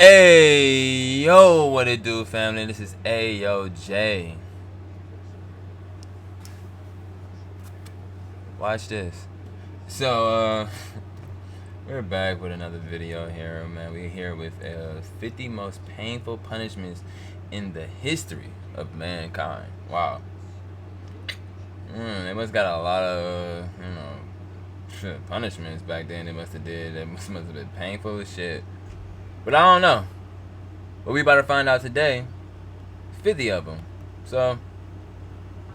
Hey, yo, what it do, family? This is Ayyooj. Watch this. So, we're back with another video here, man. We're here with 50 most painful punishments in the history of mankind. Wow. They must got a lot of, punishments back then. They must have did. It must have been painful as shit. But I don't know. But we about to find out today. 50 of them. So,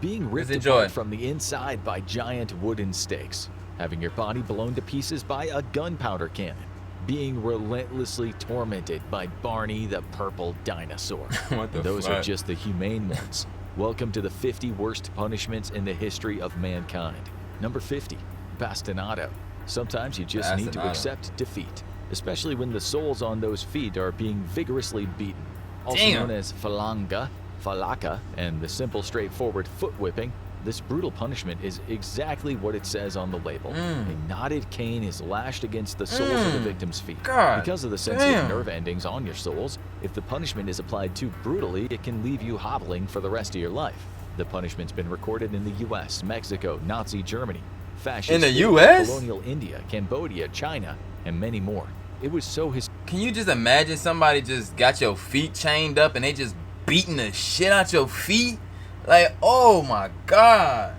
being ripped apart from the inside by giant wooden stakes, having your body blown to pieces by a gunpowder cannon, being relentlessly tormented by Barney the purple dinosaur. What the Those fuck? are just the humane ones. Welcome to the 50 worst punishments in the history of mankind. Number 50, bastinado. Sometimes you just need to accept defeat, especially when the soles on those feet are being vigorously beaten. Also known as falaka, and the simple, straightforward foot whipping, this brutal punishment is exactly what it says on the label. A knotted cane is lashed against the soles of the victim's feet. Because of the sensitive nerve endings on your soles, if the punishment is applied too brutally, it can leave you hobbling for the rest of your life. The punishment's been recorded in the US, Mexico, Nazi Germany, fascist in the US? colonial India, Cambodia, China, and many more. It was so Can you just imagine somebody just got your feet chained up and they just beating the shit out your feet? Like, oh my God.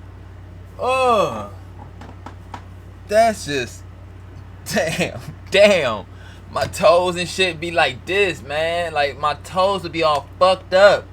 Oh. That's just, damn. My toes and shit be like this, man. Like, my toes would be all fucked up.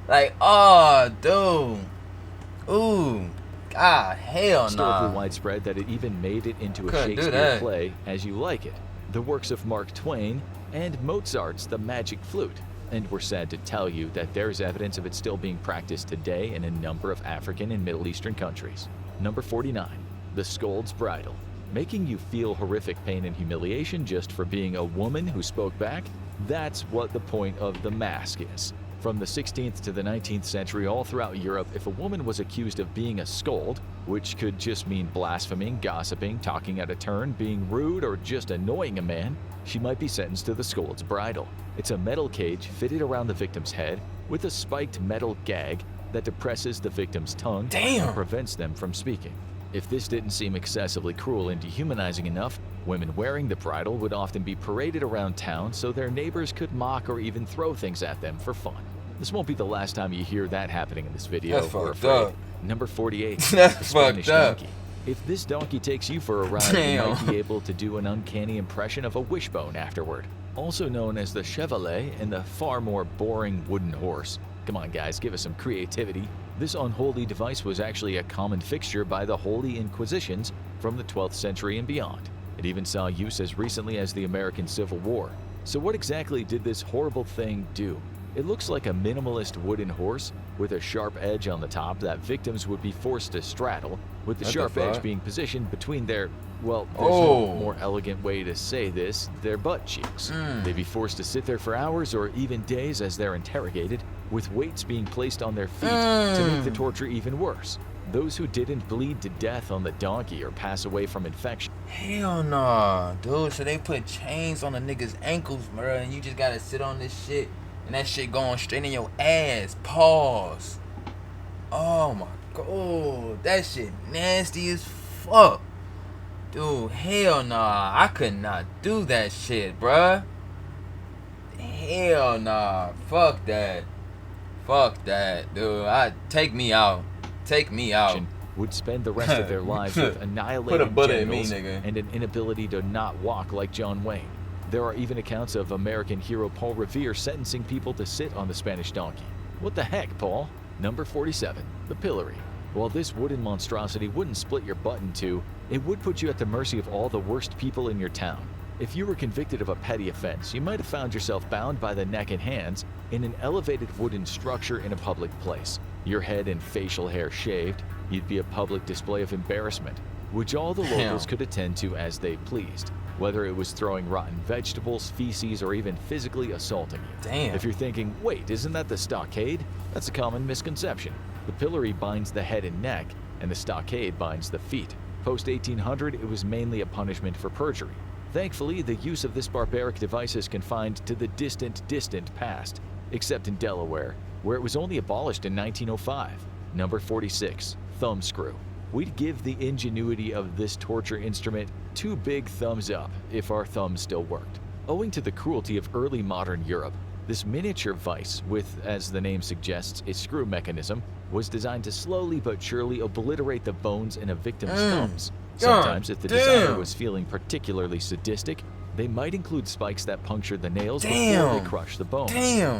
Like, oh, dude. Ooh. God, hell no. Historically widespread that it even made it into a Shakespeare play, As You Like It, the works of Mark Twain, and Mozart's The Magic Flute. And we're sad to tell you that there is evidence of it still being practiced today in a number of African and Middle Eastern countries. Number 49, the scold's bridle. Making you feel horrific pain and humiliation just for being a woman who spoke back? That's what the point of the mask is. From the 16th to the 19th century, all throughout Europe, if a woman was accused of being a scold, which could just mean blaspheming, gossiping, talking out of turn, being rude, or just annoying a man, she might be sentenced to the scold's bridle. It's a metal cage fitted around the victim's head with a spiked metal gag that depresses the victim's tongue and prevents them from speaking. If this didn't seem excessively cruel and dehumanizing enough, women wearing the bridle would often be paraded around town so their neighbors could mock or even throw things at them for fun. This won't be the last time you hear that happening in this video. That's fucked up. Number 48, That's the Spanish fucked up. donkey. If this donkey takes you for a ride, you might be able to do an uncanny impression of a wishbone afterward. Also known as the chevalet and the far more boring wooden horse. Come on guys, give us some creativity. This unholy device was actually a common fixture by the Holy Inquisitions from the 12th century and beyond. It even saw use as recently as the American Civil War. So what exactly did this horrible thing do? It looks like a minimalist wooden horse with a sharp edge on the top that victims would be forced to straddle, with the sharp edge being positioned between their, well, there's no more elegant way to say this, their butt cheeks. They'd be forced to sit there for hours or even days as they're interrogated, with weights being placed on their feet to make the torture even worse. Those who didn't bleed to death on the donkey or pass away from infection. Hell nah, dude. So they put chains on the nigga's ankles, bro, and you just gotta sit on this shit. And that shit going straight in your ass. Pause. Oh my God. That shit nasty as fuck. Dude, hell nah. I could not do that shit, bruh. Hell nah. Fuck that. Fuck that, dude. Take me out. Take me out. Would spend the rest of their lives with annihilated genitals and an inability to not walk like John Wayne. There are even accounts of American hero Paul Revere sentencing people to sit on the Spanish donkey. What the heck, Paul? Number 47, the pillory. While this wooden monstrosity wouldn't split your butt in two, it would put you at the mercy of all the worst people in your town. If you were convicted of a petty offense, you might have found yourself bound by the neck and hands in an elevated wooden structure in a public place. Your head and facial hair shaved, you'd be a public display of embarrassment, which all the locals could attend to as they pleased. Whether it was throwing rotten vegetables, feces, or even physically assaulting you. Damn. If you're thinking, wait, isn't that the stockade? That's a common misconception. The pillory binds the head and neck, and the stockade binds the feet. Post-1800, it was mainly a punishment for perjury. Thankfully, the use of this barbaric device is confined to the distant past, except in Delaware, where it was only abolished in 1905. Number 46, thumb screw. We'd give the ingenuity of this torture instrument 2 big thumbs up if our thumbs still worked. Owing to the cruelty of early modern Europe, this miniature vice, with, as the name suggests, a screw mechanism, was designed to slowly but surely obliterate the bones in a victim's thumbs. Sometimes, if the designer was feeling particularly sadistic, they might include spikes that punctured the nails before they crushed the bones.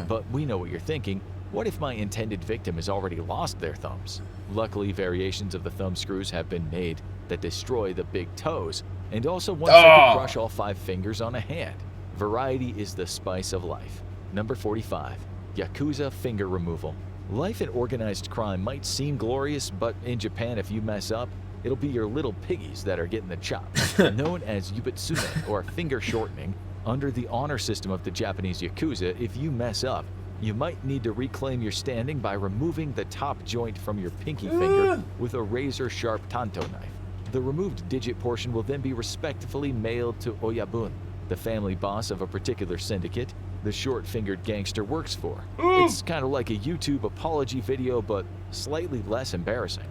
But we know what you're thinking. What if my intended victim has already lost their thumbs? Luckily, variations of the thumb screws have been made that destroy the big toes, and also ones that can crush all 5 fingers on a hand. Variety is the spice of life. Number 45, Yakuza finger removal. Life in organized crime might seem glorious, but in Japan, if you mess up, it'll be your little piggies that are getting the chop. Known as yubitsume, or finger shortening, under the honor system of the Japanese Yakuza, if you mess up, you might need to reclaim your standing by removing the top joint from your pinky finger with a razor-sharp tanto knife. The removed digit portion will then be respectfully mailed to Oyabun, the family boss of a particular syndicate the short-fingered gangster works for. It's kind of like a YouTube apology video, but slightly less embarrassing.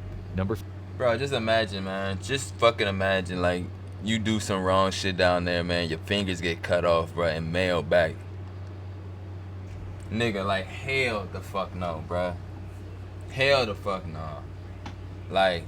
Bro, just imagine, man. Just fucking imagine, like, you do some wrong shit down there, man. Your fingers get cut off, bro, and mailed back. Nigga, like, hell the fuck no, bro. Hell the fuck no. Like,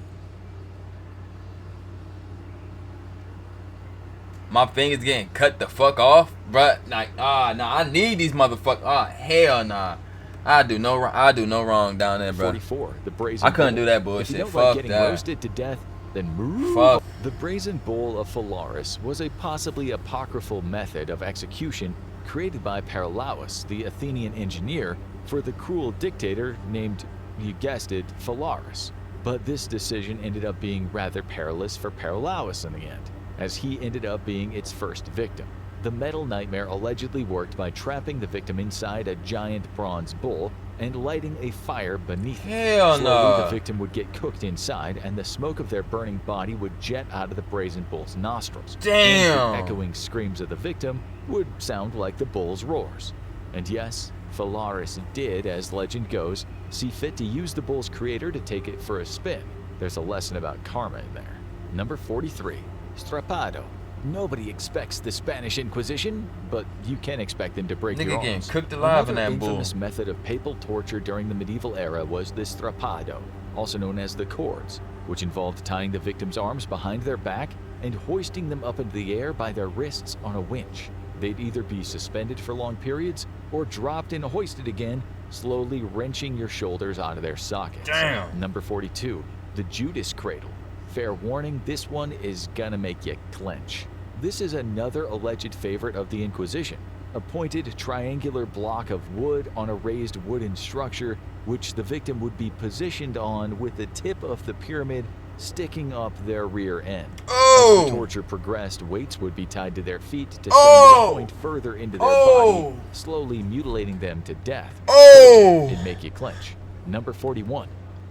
my fingers getting cut the fuck off, bruh. Like, nah, I need these motherfuckers. Hell nah. I do no wrong down there, bro. 44, the brazen. I couldn't do that bullshit. If you don't fuck like getting that. roasted to death, then move. Fuck. The brazen bowl of Phalaris was a possibly apocryphal method of execution created by Paralaus, the Athenian engineer, for the cruel dictator named, you guessed it, Phalaris. But this decision ended up being rather perilous for Paralaus in the end, as he ended up being its first victim. The metal nightmare allegedly worked by trapping the victim inside a giant bronze bowl and lighting a fire beneath it. Hell Slowly, no. the victim would get cooked inside, and the smoke of their burning body would jet out of the brazen bull's nostrils. Damn. And the echoing screams of the victim would sound like the bull's roars. And yes, Phalaris did, as legend goes, see fit to use the bull's creator to take it for a spin. There's a lesson about karma in there. Number 43, Strapado. Nobody expects the Spanish Inquisition, but you can expect them to break your Nigga getting arms. cooked alive in Another that bull. infamous method of papal torture during the medieval era was the strapado, also known as the cords, which involved tying the victim's arms behind their back and hoisting them up into the air by their wrists on a winch. They'd either be suspended for long periods or dropped and hoisted again, slowly wrenching your shoulders out of their sockets. Damn. Number 42, the Judas cradle. Fair warning, this one is gonna make you clench. This is another alleged favorite of the Inquisition, a pointed triangular block of wood on a raised wooden structure which the victim would be positioned on with the tip of the pyramid sticking up their rear end. As the torture progressed, weights would be tied to their feet to send the point further into their body, slowly mutilating them to death. It'd make you clench. Number 41.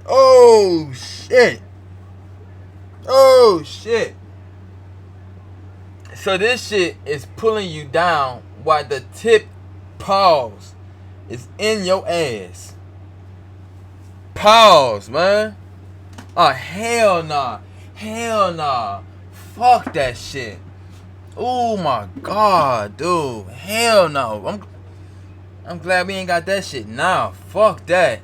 Oh shit. Oh shit. So this shit is pulling you down while the tip pause is in your ass. Pause, man. Oh, hell nah. Hell nah. Fuck that shit. Oh my god, dude. Hell no. I'm glad we ain't got that shit now. Fuck that.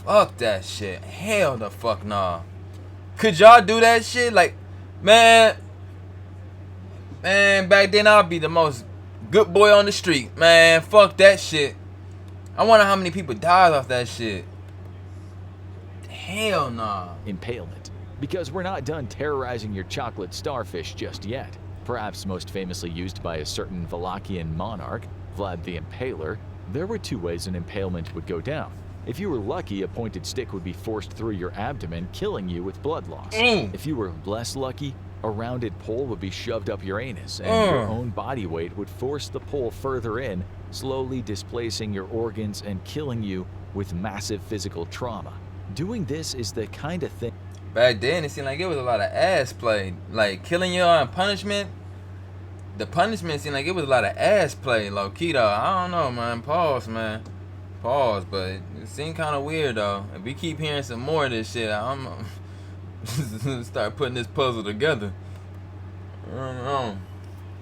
Fuck that shit. Hell the fuck nah. Could y'all do that shit? Like, man, back then I'd be the most good boy on the street. Man, fuck that shit. I wonder how many people died off that shit. Hell nah. Impalement. Because we're not done terrorizing your chocolate starfish just yet. Perhaps most famously used by a certain Wallachian monarch, Vlad the Impaler, there were 2 ways an impalement would go down. If you were lucky, a pointed stick would be forced through your abdomen, killing you with blood loss. If you were less lucky, a rounded pole would be shoved up your anus, and your own body weight would force the pole further in, slowly displacing your organs and killing you with massive physical trauma. Doing this is the kind of thing... Back then, it seemed like it was a lot of ass play. Like, killing you on punishment. the punishment seemed like it was a lot of ass play, low key though. I don't know, man. Pause, man. Pause, but it seemed kind of weird though. If we keep hearing some more of this shit, I'm start putting this puzzle together. I don't know.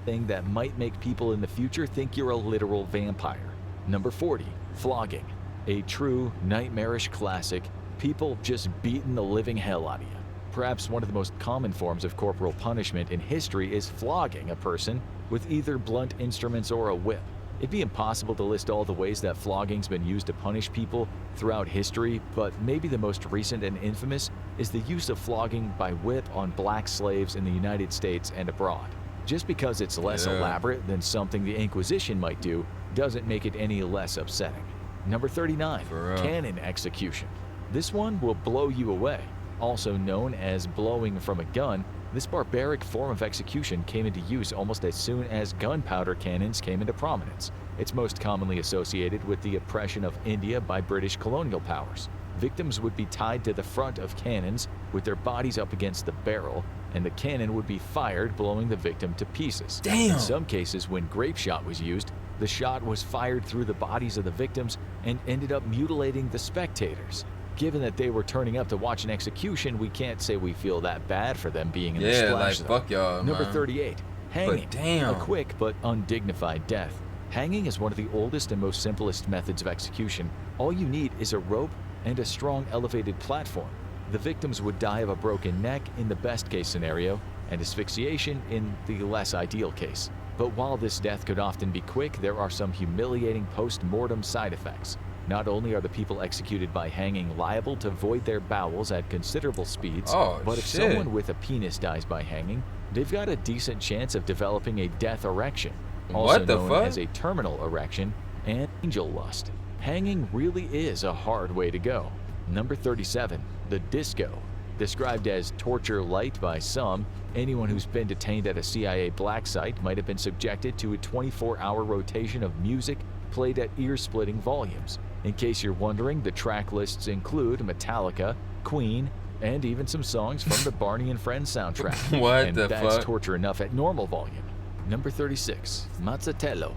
Thing that might make people in the future think you're a literal vampire. Number 40, flogging. A true nightmarish classic. People just beating the living hell out of you. Perhaps one of the most common forms of corporal punishment in history is flogging a person with either blunt instruments or a whip. It'd be impossible to list all the ways that flogging's been used to punish people throughout history, but maybe the most recent and infamous is the use of flogging by whip on black slaves in the United States and abroad. Just because it's less elaborate than something the Inquisition might do doesn't make it any less upsetting. Number 39, cannon execution. This one will blow you away. Also known as blowing from a gun, this barbaric form of execution came into use almost as soon as gunpowder cannons came into prominence. It's most commonly associated with the oppression of India by British colonial powers. Victims would be tied to the front of cannons with their bodies up against the barrel, and the cannon would be fired, blowing the victim to pieces. Damn. In some cases, when grape shot was used, the shot was fired through the bodies of the victims and ended up mutilating the spectators. Given that they were turning up to watch an execution, we can't say we feel that bad for them being in the splash zone. Fuck y'all, Number man. 38, hanging. But damn. A quick but undignified death. Hanging is one of the oldest and most simplest methods of execution. All you need is a rope and a strong elevated platform. The victims would die of a broken neck in the best case scenario, and asphyxiation in the less ideal case. But while this death could often be quick, there are some humiliating post-mortem side effects. Not only are the people executed by hanging liable to void their bowels at considerable speeds, but if someone with a penis dies by hanging, they've got a decent chance of developing a death erection, also known as a terminal erection, and angel lust. Hanging really is a hard way to go. Number 37, the disco. Described as torture light by some, anyone who's been detained at a CIA black site might have been subjected to a 24-hour rotation of music played at ear-splitting volumes. In case you're wondering, the track lists include Metallica, Queen, and even some songs from the Barney and Friends soundtrack. What the fuck? That's torture enough at normal volume. Number 36, Mazzatello.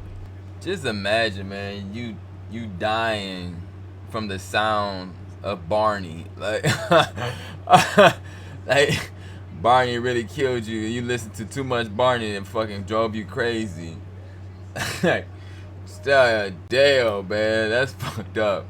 Just imagine, man, you dying from the sound of Barney. Like, like Barney really killed you. You listened to too much Barney and fucking drove you crazy. Like, damn, man, that's fucked up.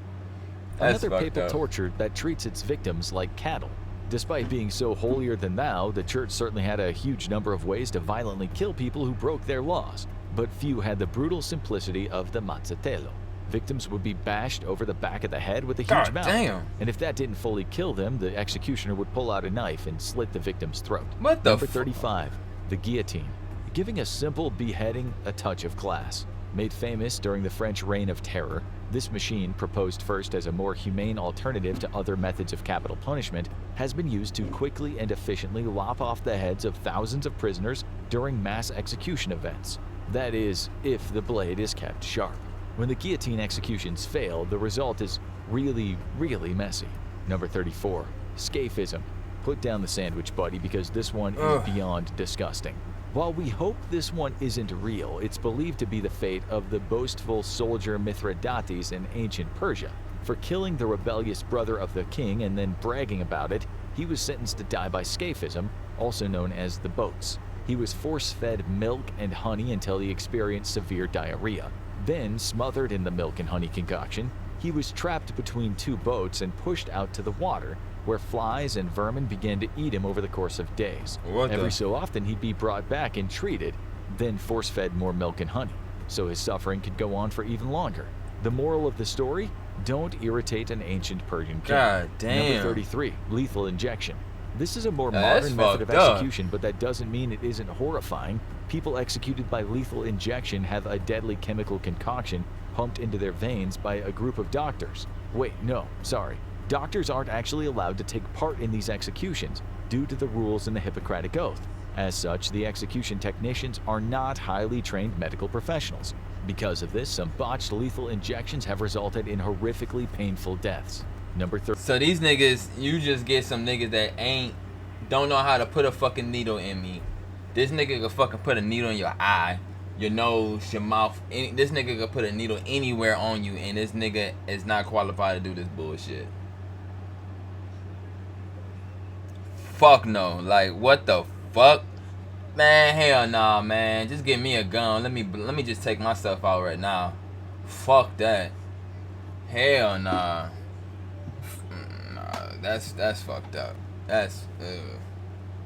That's Another papal torture that treats its victims like cattle. Despite being so holier than thou, the church certainly had a huge number of ways to violently kill people who broke their laws, but few had the brutal simplicity of the Mazzatello. Victims would be bashed over the back of the head with a huge mallet. Damn. And if that didn't fully kill them, the executioner would pull out a knife and slit the victim's throat. What the Number 35, the guillotine. Giving a simple beheading a touch of class. Made famous during the French Reign of Terror, this machine, proposed first as a more humane alternative to other methods of capital punishment, has been used to quickly and efficiently lop off the heads of thousands of prisoners during mass execution events. That is, if the blade is kept sharp. When the guillotine executions fail, the result is really, really messy. Number 34, scaphism. Put down the sandwich, buddy, because this one is beyond disgusting. While we hope this one isn't real, it's believed to be the fate of the boastful soldier Mithridates in ancient Persia. For killing the rebellious brother of the king and then bragging about it, he was sentenced to die by scaphism, also known as the boats. He was force-fed milk and honey until he experienced severe diarrhea. Then, smothered in the milk and honey concoction, he was trapped between two boats and pushed out to the water, where flies and vermin began to eat him over the course of days. Every so often, he'd be brought back and treated, then force-fed more milk and honey, so his suffering could go on for even longer. The moral of the story? Don't irritate an ancient Persian king. God damn. Number 33, lethal injection. This is a more modern method of execution, but that doesn't mean it isn't horrifying. People executed by lethal injection have a deadly chemical concoction pumped into their veins by a group of doctors. Wait, no, sorry. Doctors aren't actually allowed to take part in these executions due to the rules in the Hippocratic Oath. As such, the execution technicians are not highly trained medical professionals. Because of this, some botched lethal injections have resulted in horrifically painful deaths. Number 3. So these niggas, you just get some niggas that don't know how to put a fucking needle in me. This nigga could fucking put a needle in your eye, your nose, your mouth. This nigga could put a needle anywhere on you, and this nigga is not qualified to do this bullshit. Fuck no. Like, what the fuck? Man, hell nah, man. Just give me a gun. Let me just take myself out right now. Fuck that. Hell nah. Nah, that's fucked up. That's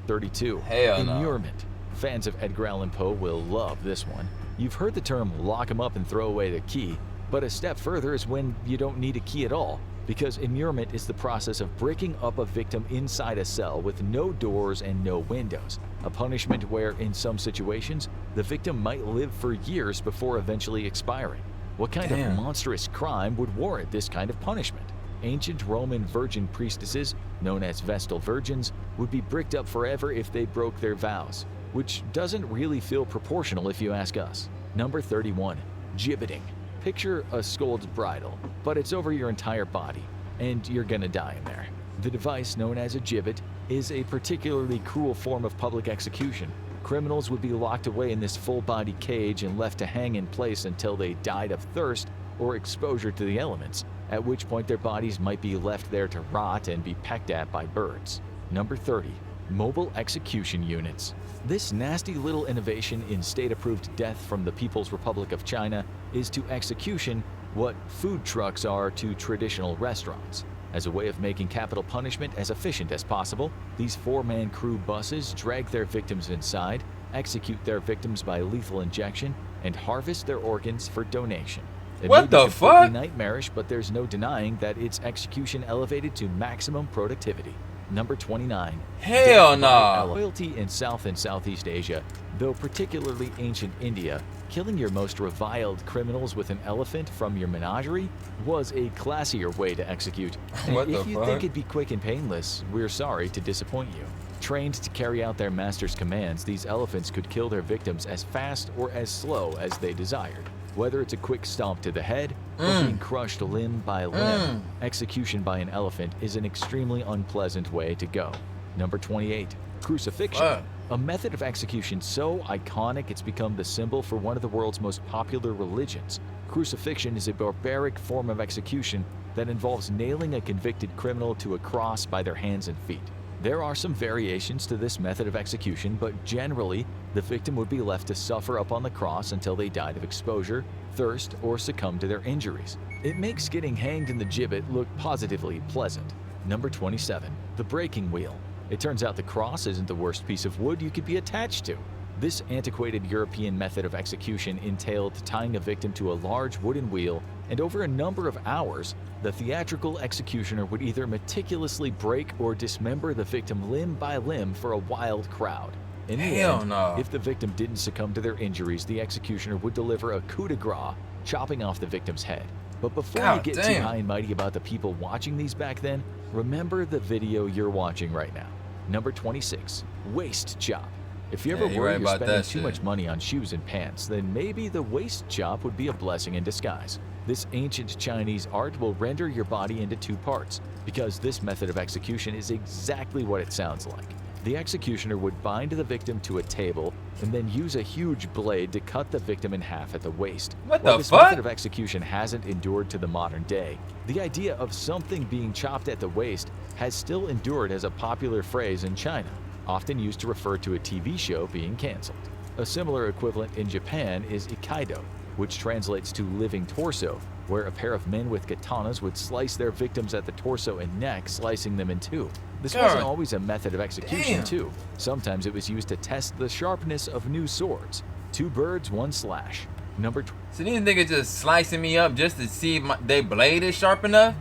32. Hell no. Immurement. Fans of Edgar Allan Poe will love this one. You've heard the term lock 'em up and throw away the key, but a step further is when you don't need a key at all, because immurement is the process of breaking up a victim inside a cell with no doors and no windows, a punishment where, in some situations, the victim might live for years before eventually expiring. What kind of monstrous crime would warrant this kind of punishment? Ancient Roman virgin priestesses, known as Vestal Virgins, would be bricked up forever if they broke their vows, which doesn't really feel proportional if you ask us. Number 31. Gibbeting. Picture a scold's bridle, but it's over your entire body, and you're gonna die in there. The device, known as a gibbet, is a particularly cruel form of public execution. Criminals would be locked away in this full-body cage and left to hang in place until they died of thirst or exposure to the elements, at which point their bodies might be left there to rot and be pecked at by birds. Number 30. Mobile execution units. This nasty little innovation in state-approved death from the People's Republic of China is to execution what food trucks are to traditional restaurants. As a way of making capital punishment as efficient as possible, these four-man crew buses drag their victims inside, execute their victims by lethal injection, and harvest their organs for donation. It what the fuck? Nightmarish, but there's no denying that its execution elevated to maximum productivity. Number 29. Hell no. Loyalty in South and Southeast Asia, though particularly ancient India, killing your most reviled criminals with an elephant from your menagerie was a classier way to execute. And if you think it'd be quick and painless, we're sorry to disappoint you. Trained to carry out their master's commands, these elephants could kill their victims as fast or as slow as they desired. Whether it's a quick stomp to the head or being crushed limb by limb, execution by an elephant is an extremely unpleasant way to go. Number 28. Crucifixion. A method of execution so iconic it's become the symbol for one of the world's most popular religions. Crucifixion is a barbaric form of execution that involves nailing a convicted criminal to a cross by their hands and feet. There are some variations to this method of execution, but generally, the victim would be left to suffer up on the cross until they died of exposure, thirst, or succumbed to their injuries. It makes getting hanged in the gibbet look positively pleasant. Number 27. The breaking wheel. It turns out the cross isn't the worst piece of wood you could be attached to. This antiquated European method of execution entailed tying a victim to a large wooden wheel, and over a number of hours, the theatrical executioner would either meticulously break or dismember the victim limb by limb for a wild crowd. In the end, if the victim didn't succumb to their injuries, the executioner would deliver a coup de grace, chopping off the victim's head. But before you get too high and mighty about the people watching these back then, remember the video you're watching right now. Number 26. Waist chop. If you ever worry you're spending too much money on shoes and pants, then maybe the waist chop would be a blessing in disguise. This ancient Chinese art will render your body into two parts, because this method of execution is exactly what it sounds like. The executioner would bind the victim to a table and then use a huge blade to cut the victim in half at the waist. While this method of execution hasn't endured to the modern day, the idea of something being chopped at the waist has still endured as a popular phrase in China, often used to refer to a TV show being canceled. A similar equivalent in Japan is Ikaido, which translates to living torso, where a pair of men with katanas would slice their victims at the torso and neck, slicing them in two. This wasn't always a method of execution, too. Sometimes it was used to test the sharpness of new swords. Two birds, one slash. Number 2. So these niggas just slicing me up just to see if their blade is sharp enough?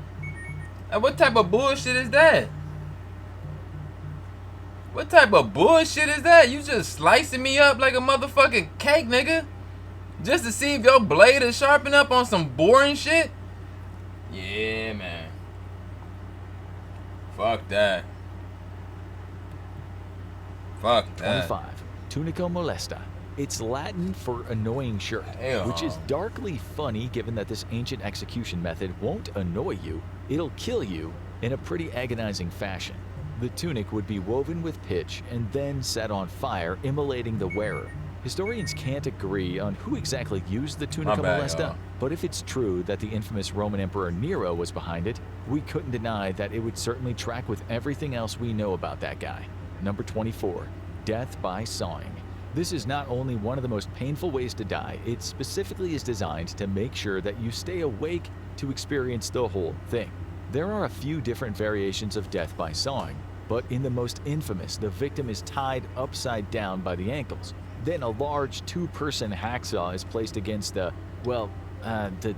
And what type of bullshit is that? What type of bullshit is that? You just slicing me up like a motherfucking cake, nigga? Just to see if your blade is sharp enough on some boring shit? Yeah, man. Fuck that. Fuck that. 25. Tunica molesta. It's Latin for annoying shirt, which is darkly funny given that this ancient execution method won't annoy you, it'll kill you in a pretty agonizing fashion. The tunic would be woven with pitch and then set on fire, immolating the wearer. Historians can't agree on who exactly used the tunica molesta, but if it's true that the infamous Roman Emperor Nero was behind it, we couldn't deny that it would certainly track with everything else we know about that guy. Number 24. Death by sawing. This is not only one of the most painful ways to die, it specifically is designed to make sure that you stay awake to experience the whole thing. There are a few different variations of death by sawing, but in the most infamous, the victim is tied upside down by the ankles. Then a large two-person hacksaw is placed against the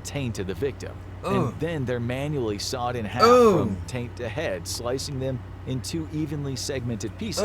taint of the victim. And then they're manually sawed in half from taint to head, slicing them in two evenly segmented pieces.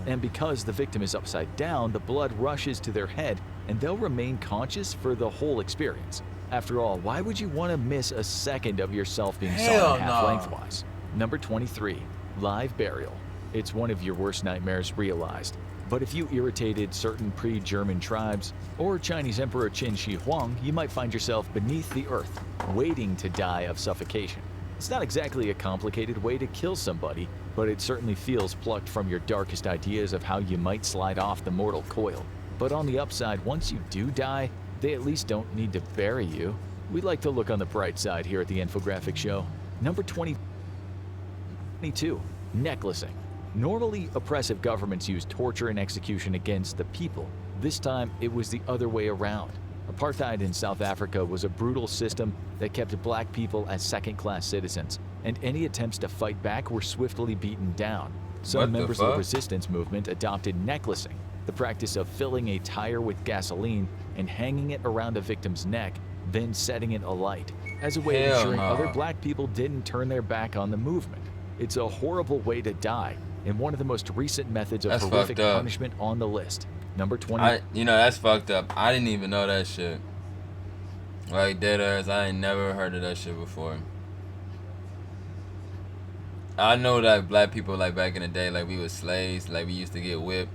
And because the victim is upside down, the blood rushes to their head and they'll remain conscious for the whole experience. After all, why would you want to miss a second of yourself being sawn in half lengthwise? Number 23. Live burial. It's one of your worst nightmares realized. But if you irritated certain pre-German tribes or Chinese Emperor Qin Shi Huang, you might find yourself beneath the earth, waiting to die of suffocation. It's not exactly a complicated way to kill somebody, but it certainly feels plucked from your darkest ideas of how you might slide off the mortal coil. But on the upside, once you do die, they at least don't need to bury you. We like to look on the bright side here at the Infographic Show. Number 22. Necklacing. Normally, oppressive governments use torture and execution against the people. This time, it was the other way around. Apartheid in South Africa was a brutal system that kept black people as second-class citizens, and any attempts to fight back were swiftly beaten down. Some members of the resistance movement adopted necklacing, the practice of filling a tire with gasoline and hanging it around a victim's neck, then setting it alight, as a way of ensuring other black people didn't turn their back on the movement. It's a horrible way to die, and one of the most recent methods of horrific punishment on the list. Number 20. That's fucked up. I didn't even know that shit. Like, dead ass, I ain't never heard of that shit before. I know that black people, like, back in the day, like, we was slaves, like, we used to get whipped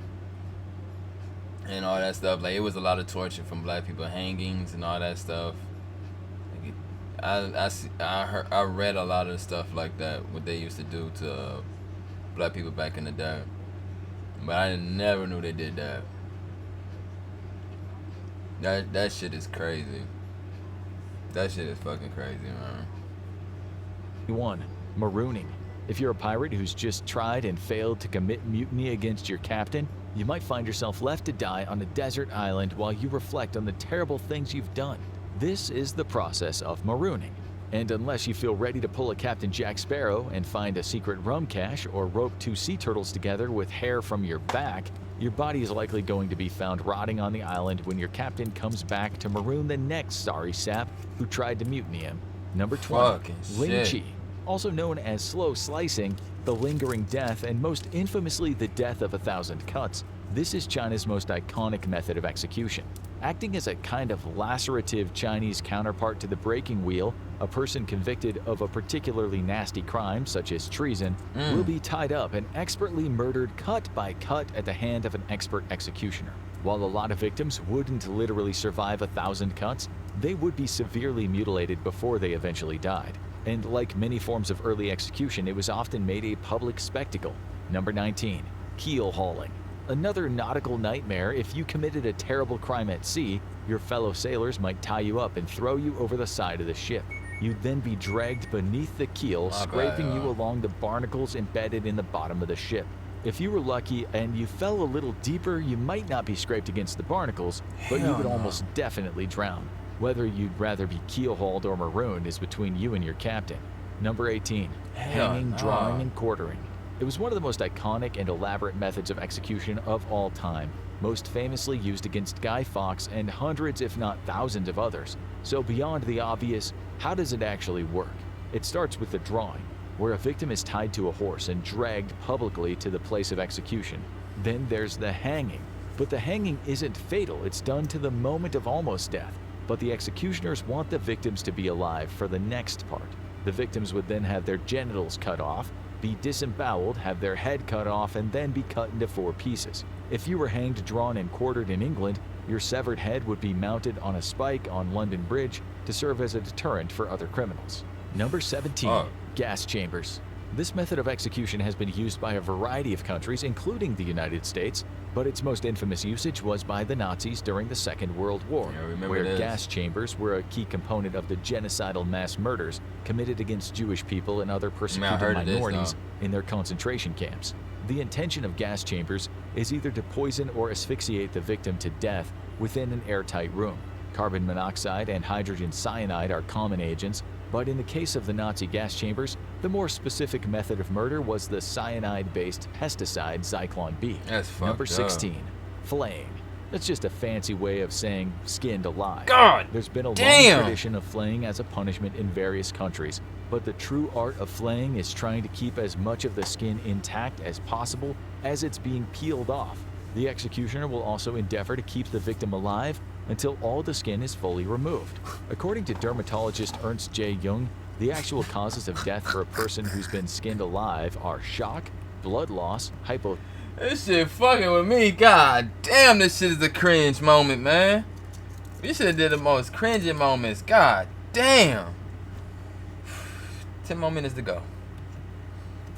and all that stuff. Like, it was a lot of torture from black people, hangings and all that stuff. I read a lot of stuff like that, what they used to do to black people back in the day, but I never knew they did that. That shit is crazy. That shit is fucking crazy, man. 1. Marooning. If you're a pirate who's just tried and failed to commit mutiny against your captain, you might find yourself left to die on a desert island while you reflect on the terrible things you've done. This is the process of marooning. And unless you feel ready to pull a Captain Jack Sparrow and find a secret rum cache or rope 2 sea turtles together with hair from your back, your body is likely going to be found rotting on the island when your captain comes back to maroon the next sorry sap who tried to mutiny him. Number 20. Ling Chi. Also known as slow slicing, the lingering death, and most infamously the death of 1,000 cuts, this is China's most iconic method of execution. Acting as a kind of lacerative Chinese counterpart to the breaking wheel, a person convicted of a particularly nasty crime, such as treason, will be tied up and expertly murdered cut by cut at the hand of an expert executioner. While a lot of victims wouldn't literally survive 1,000 cuts, they would be severely mutilated before they eventually died. And like many forms of early execution, it was often made a public spectacle. Number 19. Keel hauling. Another nautical nightmare. If you committed a terrible crime at sea, your fellow sailors might tie you up and throw you over the side of the ship. You'd then be dragged beneath the keel, scraping you along the barnacles embedded in the bottom of the ship. If you were lucky and you fell a little deeper, you might not be scraped against the barnacles, but you would almost definitely drown. Whether you'd rather be keel-hauled or marooned is between you and your captain. Number 18. Hanging, drawing, and quartering. It was one of the most iconic and elaborate methods of execution of all time, most famously used against Guy Fawkes and hundreds if not thousands of others. So beyond the obvious, how does it actually work? It starts with the drawing, where a victim is tied to a horse and dragged publicly to the place of execution. Then there's the hanging. But the hanging isn't fatal, it's done to the moment of almost death. But the executioners want the victims to be alive for the next part. The victims would then have their genitals cut off, be disemboweled, have their head cut off, and then be cut into 4 pieces. If you were hanged, drawn, and quartered in England, your severed head would be mounted on a spike on London Bridge to serve as a deterrent for other criminals. Number 17. Gas chambers. This method of execution has been used by a variety of countries, including the United States, but its most infamous usage was by the Nazis during the Second World War, where gas chambers were a key component of the genocidal mass murders committed against Jewish people and other persecuted minorities in their concentration camps. The intention of gas chambers is either to poison or asphyxiate the victim to death within an airtight room. Carbon monoxide and hydrogen cyanide are common agents, but in the case of the Nazi gas chambers, the more specific method of murder was the cyanide-based pesticide Zyklon B. Number 16, flaying. That's just a fancy way of saying skinned alive. God, there's been a long tradition of flaying as a punishment in various countries, but the true art of flaying is trying to keep as much of the skin intact as possible as it's being peeled off. The executioner will also endeavor to keep the victim alive until all the skin is fully removed. According to dermatologist Ernst J. Jung, the actual causes of death for a person who's been skinned alive are shock, blood loss, This shit fucking with me. God damn, this shit is a cringe moment, man. We should have did the most cringing moments. God damn. 10 more minutes to go.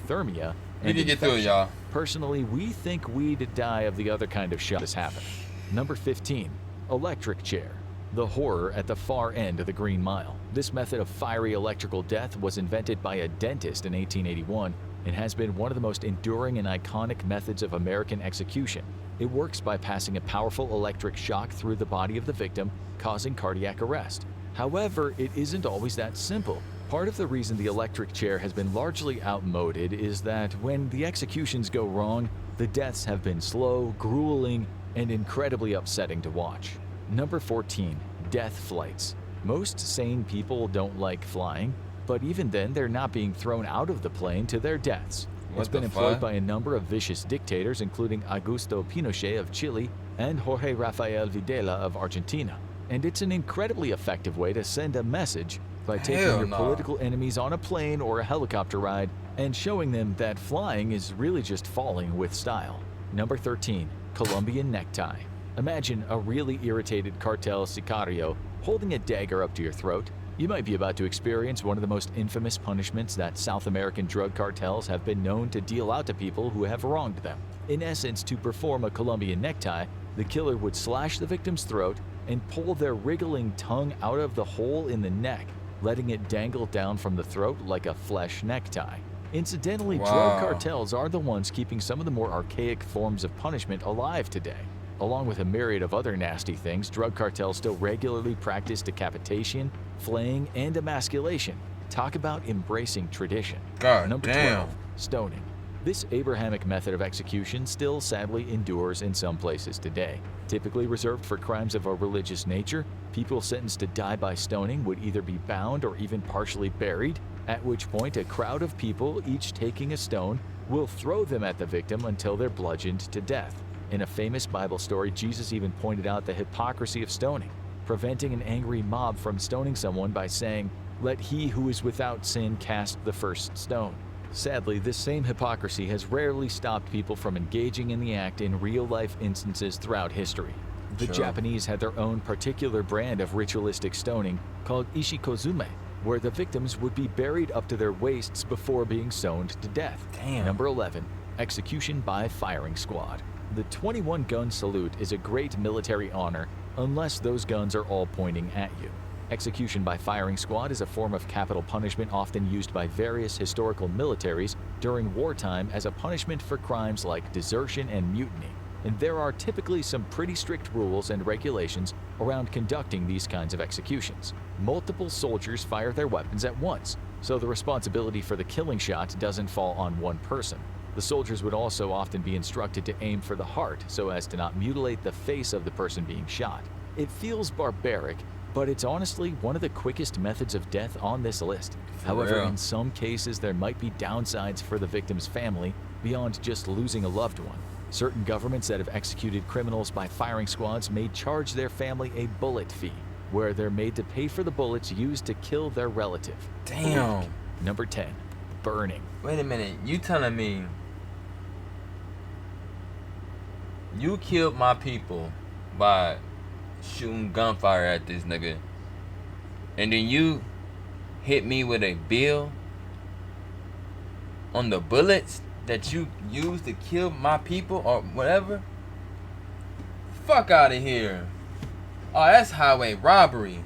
Thermia. We can get through it, y'all. Personally, we think we'd die of the other kind of shock this happened. Number 15. Electric chair. The horror at the far end of the Green Mile. This method of fiery electrical death was invented by a dentist in 1881 and has been one of the most enduring and iconic methods of American execution. It works by passing a powerful electric shock through the body of the victim, causing cardiac arrest. However, it isn't always that simple. Part of the reason the electric chair has been largely outmoded is that when the executions go wrong, the deaths have been slow, grueling, and incredibly upsetting to watch. Number 14. Death flights. Most sane people don't like flying, but even then they're not being thrown out of the plane to their deaths. It's been employed by a number of vicious dictators, including Augusto Pinochet of Chile and Jorge Rafael Videla of Argentina. And it's an incredibly effective way to send a message by taking your political enemies on a plane or a helicopter ride and showing them that flying is really just falling with style. Number 13. Colombian necktie. Imagine a really irritated cartel sicario holding a dagger up to your throat. You might be about to experience one of the most infamous punishments that South American drug cartels have been known to deal out to people who have wronged them. In essence, to perform a Colombian necktie, the killer would slash the victim's throat and pull their wriggling tongue out of the hole in the neck, letting it dangle down from the throat like a flesh necktie. Incidentally, drug cartels are the ones keeping some of the more archaic forms of punishment alive today. Along with a myriad of other nasty things, drug cartels still regularly practice decapitation, flaying, and emasculation. Talk about embracing tradition. Number 12. Stoning. This Abrahamic method of execution still sadly endures in some places today. Typically reserved for crimes of a religious nature, people sentenced to die by stoning would either be bound or even partially buried, at which point a crowd of people, each taking a stone, will throw them at the victim until they're bludgeoned to death. In a famous Bible story, Jesus even pointed out the hypocrisy of stoning, preventing an angry mob from stoning someone by saying, "Let he who is without sin cast the first stone." Sadly, this same hypocrisy has rarely stopped people from engaging in the act in real-life instances throughout history. The Japanese had their own particular brand of ritualistic stoning called ishikozume, where the victims would be buried up to their waists before being stoned to death. Number 11. Execution by firing squad. The 21-gun salute is a great military honor unless those guns are all pointing at you. Execution by firing squad is a form of capital punishment often used by various historical militaries during wartime as a punishment for crimes like desertion and mutiny. And there are typically some pretty strict rules and regulations around conducting these kinds of executions. Multiple soldiers fire their weapons at once, so the responsibility for the killing shot doesn't fall on one person. The soldiers would also often be instructed to aim for the heart so as to not mutilate the face of the person being shot. It feels barbaric, but it's honestly one of the quickest methods of death on this list. However, in some cases there might be downsides for the victim's family beyond just losing a loved one. Certain governments that have executed criminals by firing squads may charge their family a bullet fee, where they're made to pay for the bullets used to kill their relative. Damn. Number 10. Burning. Wait a minute, you telling me you killed my people by shooting gunfire at this nigga, and then you hit me with a bill on the bullets that you used to kill my people or whatever. Fuck out of here. Oh, that's highway robbery.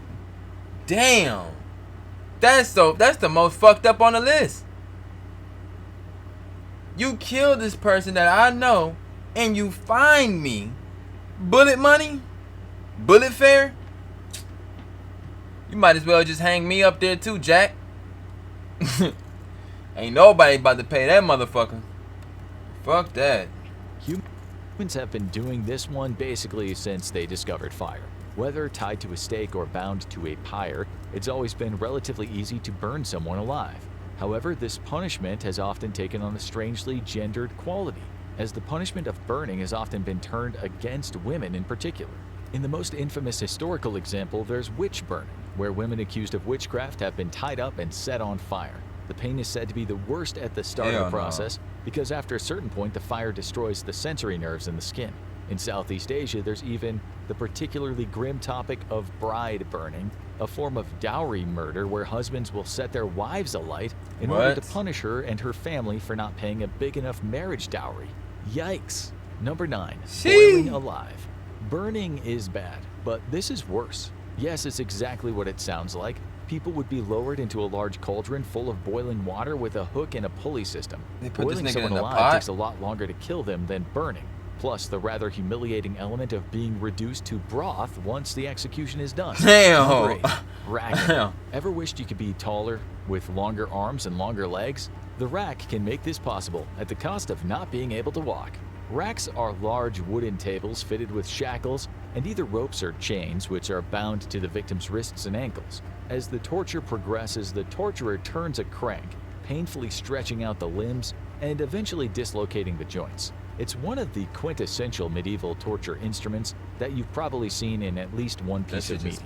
Damn. That's the most fucked up on the list. You kill this person that I know and you find me bullet money, bullet fare. You might as well just hang me up there too, Jack. Ain't nobody about to pay that motherfucker. Fuck that. Humans have been doing this one basically since they discovered fire. Whether tied to a stake or bound to a pyre, it's always been relatively easy to burn someone alive. However, this punishment has often taken on a strangely gendered quality, as the punishment of burning has often been turned against women in particular. In the most infamous historical example, there's witch burning, where women accused of witchcraft have been tied up and set on fire. The pain is said to be the worst at the start of the process because after a certain point the fire destroys the sensory nerves in the skin. In Southeast Asia, there's even the particularly grim topic of bride burning, a form of dowry murder where husbands will set their wives alight in order to punish her and her family for not paying a big enough marriage dowry. Yikes. Number 9. Boiling alive. Burning is bad, but this is worse. Yes, it's exactly what it sounds like. People would be lowered into a large cauldron full of boiling water with a hook and a pulley system. Boiling someone alive takes a lot longer to kill them than burning. Plus the rather humiliating element of being reduced to broth once the execution is done. Damn! Racking. Ever wished you could be taller, with longer arms and longer legs? The rack can make this possible at the cost of not being able to walk. Racks are large wooden tables fitted with shackles and either ropes or chains which are bound to the victim's wrists and ankles. As the torture progresses, the torturer turns a crank, painfully stretching out the limbs and eventually dislocating the joints. It's one of the quintessential medieval torture instruments that you've probably seen in at least one piece of media.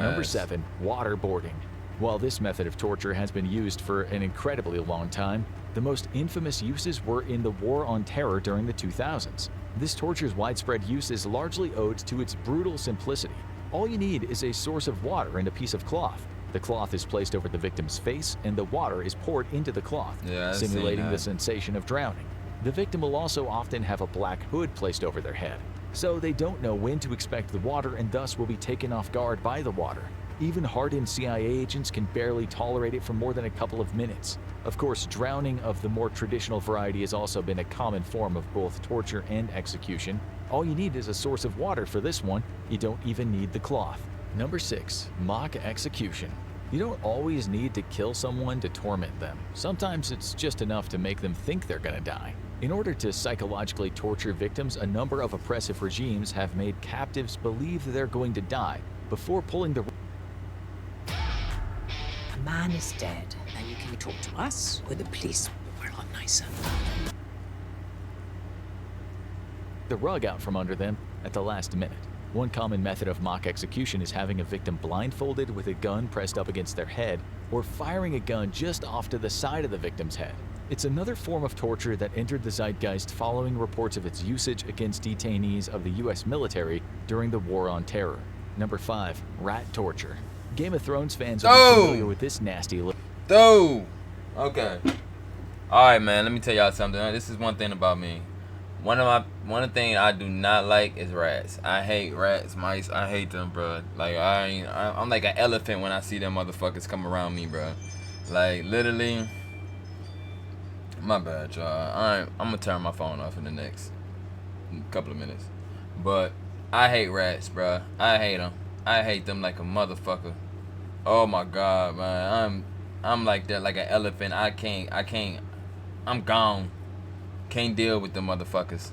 Number 7, waterboarding. While this method of torture has been used for an incredibly long time, the most infamous uses were in the War on Terror during the 2000s. This torture's widespread use is largely owed to its brutal simplicity. All you need is a source of water and a piece of cloth. The cloth is placed over the victim's face and the water is poured into the cloth, simulating the sensation of drowning. The victim will also often have a black hood placed over their head, so they don't know when to expect the water and thus will be taken off guard by the water. Even hardened CIA agents can barely tolerate it for more than a couple of minutes. Of course, drowning of the more traditional variety has also been a common form of both torture and execution. All you need is a source of water for this one. You don't even need the cloth. Number 6, mock execution. You don't always need to kill someone to torment them. Sometimes it's just enough to make them think they're gonna die. In order to psychologically torture victims, a number of oppressive regimes have made captives believe they're going to die before pulling the A man is dead, and you can talk to us, or the police were a lot nicer. the rug out from under them at the last minute. One common method of mock execution is having a victim blindfolded with a gun pressed up against their head, or firing a gun just off to the side of the victim's head. It's another form of torture that entered the zeitgeist following reports of its usage against detainees of the US military during the War on Terror. Number 5, rat torture. Game of Thrones fans will be familiar with this nasty look. Okay. Alright, man, let me tell y'all something. This is one thing about me. One thing I do not like is rats. I hate rats, mice. I hate them, bro. Like I'm like an elephant when I see them motherfuckers come around me, bro. Like literally. My bad, y'all. I'm gonna turn my phone off in the next couple of minutes. But I hate rats, bro. I hate them. I hate them like a motherfucker. Oh my god, man. I'm like that, like an elephant. I can't. I'm gone. Can't deal with them motherfuckers.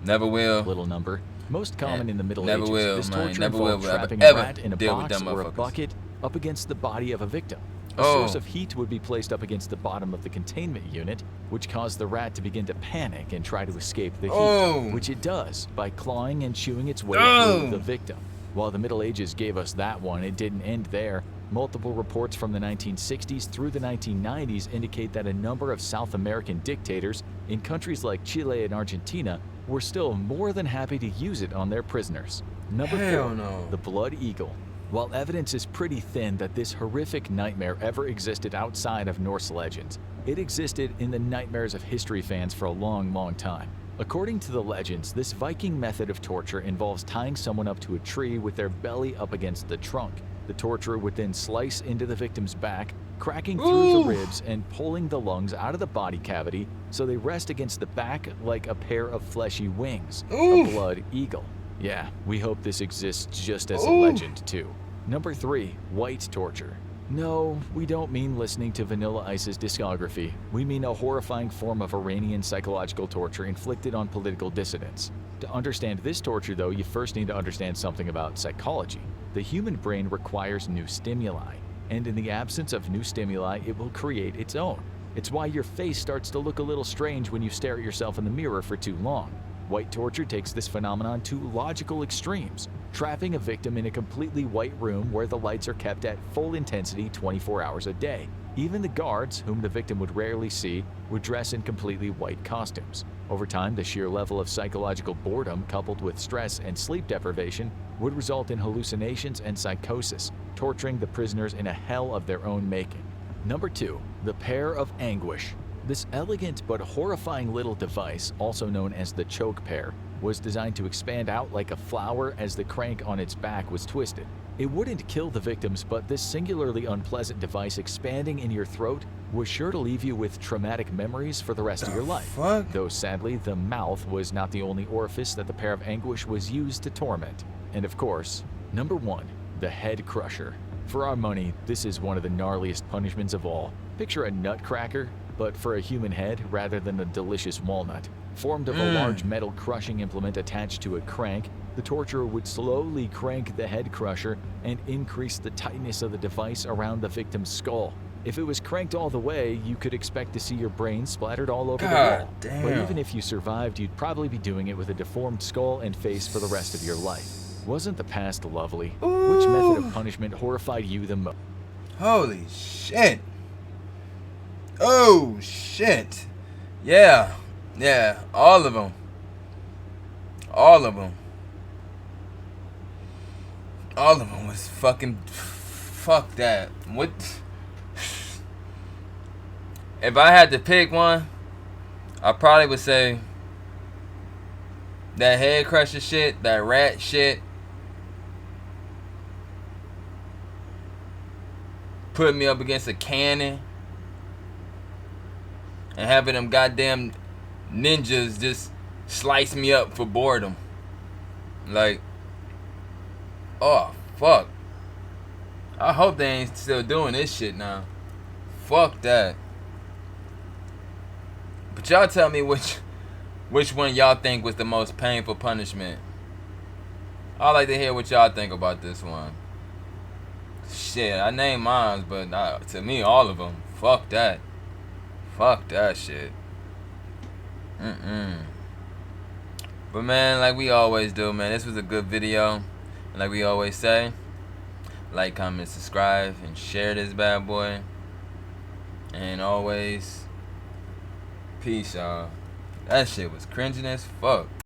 Never will. Little number. Most common in the Middle Never Ages. will, This man. torture Never involved will trapping ever a rat in a deal with box them or a motherfuckers. bucket up against the body of a victim. A source of heat would be placed up against the bottom of the containment unit, which caused the rat to begin to panic and try to escape the heat, which it does by clawing and chewing its way through the victim. While the Middle Ages gave us that one, it didn't end there. Multiple reports from the 1960s through the 1990s indicate that a number of South American dictators in countries like Chile and Argentina were still more than happy to use it on their prisoners. Number 4, the blood eagle. While evidence is pretty thin that this horrific nightmare ever existed outside of Norse legends, it existed in the nightmares of history fans for a long time. According to the legends, this Viking method of torture involves tying someone up to a tree with their belly up against the trunk. The torturer would then slice into the victim's back, cracking through the ribs and pulling the lungs out of the body cavity so they rest against the back like a pair of fleshy wings, a blood eagle. Yeah, we hope this exists just as a legend too. Number 3, white torture. No, we don't mean listening to Vanilla Ice's discography. We mean a horrifying form of Iranian psychological torture inflicted on political dissidents. To understand this torture though, you first need to understand something about psychology. The human brain requires new stimuli, and in the absence of new stimuli, it will create its own. It's why your face starts to look a little strange when you stare at yourself in the mirror for too long. White torture takes this phenomenon to logical extremes, trapping a victim in a completely white room where the lights are kept at full intensity 24 hours a day. Even the guards, whom the victim would rarely see, would dress in completely white costumes. Over time, the sheer level of psychological boredom coupled with stress and sleep deprivation would result in hallucinations and psychosis, torturing the prisoners in a hell of their own making. Number 2, the pear of anguish. This elegant but horrifying little device, also known as the choke pear, was designed to expand out like a flower as the crank on its back was twisted. It wouldn't kill the victims, but this singularly unpleasant device expanding in your throat was sure to leave you with traumatic memories for the rest of your life. Though sadly, the mouth was not the only orifice that the pear of anguish was used to torment. And of course, number 1, the head crusher. For our money, this is one of the gnarliest punishments of all. Picture a nutcracker, but for a human head rather than a delicious walnut. Formed of a large metal crushing implement attached to a crank, the torturer would slowly crank the head crusher and increase the tightness of the device around the victim's skull. If it was cranked all the way, you could expect to see your brain splattered all over the wall. But even if you survived, you'd probably be doing it with a deformed skull and face for the rest of your life. Wasn't the past lovely? Which method of punishment horrified you the most? Holy shit. Oh shit. Yeah, all of them. All of them was fucking, fuck that. What? If I had to pick one, I probably would say that head crusher shit, that rat shit. Put me up against a cannon and having them goddamn ninjas just slice me up for boredom. Like, oh fuck. I hope they ain't still doing this shit now. Fuck that. But y'all tell me which one y'all think was the most painful punishment. I'd like to hear what y'all think about this one. Shit, I named mine, but to me, all of them. Fuck that. Fuck that shit. But man, like we always do, man, this was a good video. And like we always say, like, comment, subscribe, and share this bad boy. And always, peace, y'all. That shit was cringing as fuck.